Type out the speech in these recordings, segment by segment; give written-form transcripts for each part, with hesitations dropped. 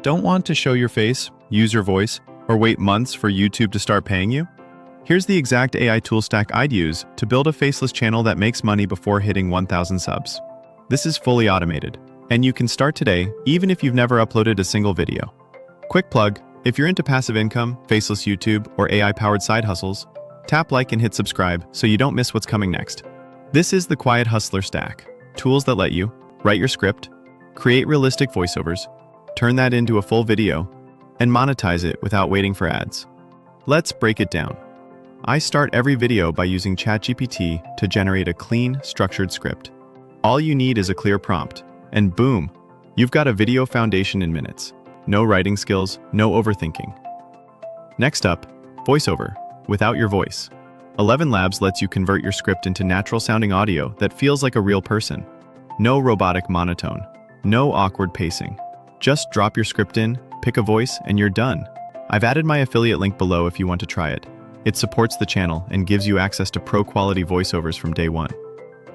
Don't want to show your face, use your voice, or wait months for YouTube to start paying you? Here's the exact AI tool stack I'd use to build a faceless channel that makes money before hitting 1,000 subs. This is fully automated, and you can start today even if you've never uploaded a single video. Quick plug, if you're into passive income, faceless YouTube, or AI-powered side hustles, tap like and hit subscribe so you don't miss what's coming next. This is the Quiet Hustler Stack, tools that let you write your script, create realistic voiceovers, turn that into a full video, and monetize it without waiting for ads. Let's break it down. I start every video by using ChatGPT to generate a clean, structured script. All you need is a clear prompt, and boom, you've got a video foundation in minutes. No writing skills, no overthinking. Next up, voiceover, without your voice. ElevenLabs lets you convert your script into natural-sounding audio that feels like a real person. No robotic monotone, no awkward pacing. Just drop your script in, pick a voice, and you're done. I've added my affiliate link below if you want to try it. It supports the channel and gives you access to pro-quality voiceovers from day one.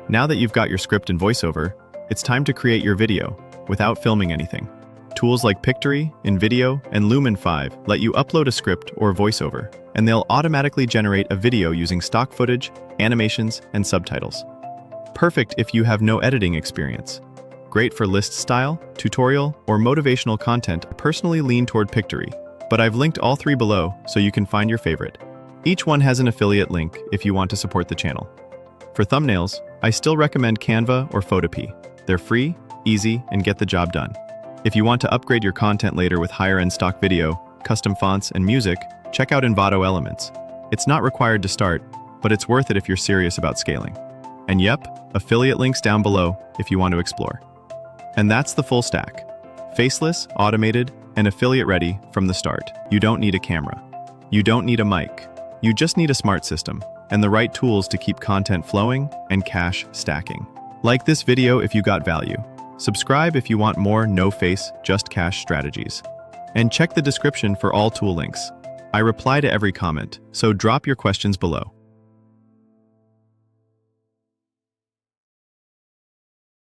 Now that you've got your script and voiceover, it's time to create your video without filming anything. Tools like Pictory, InVideo, and Lumen 5 let you upload a script or voiceover, and they'll automatically generate a video using stock footage, animations, and subtitles. Perfect if you have no editing experience. Great for list style, tutorial, or motivational content. I personally lean toward Pictory, but I've linked all three below so you can find your favorite. Each one has an affiliate link if you want to support the channel. For thumbnails, I still recommend Canva or Photopea. They're free, easy, and get the job done. If you want to upgrade your content later with higher-end stock video, custom fonts, and music, check out Envato Elements. It's not required to start, but it's worth it if you're serious about scaling. And yep, affiliate links down below if you want to explore. And that's the full stack. Faceless, automated, and affiliate ready from the start. You don't need a camera. You don't need a mic. You just need a smart system and the right tools to keep content flowing and cash stacking. Like this video if you got value. Subscribe if you want more no-face, just cash strategies. And check the description for all tool links. I reply to every comment, so drop your questions below.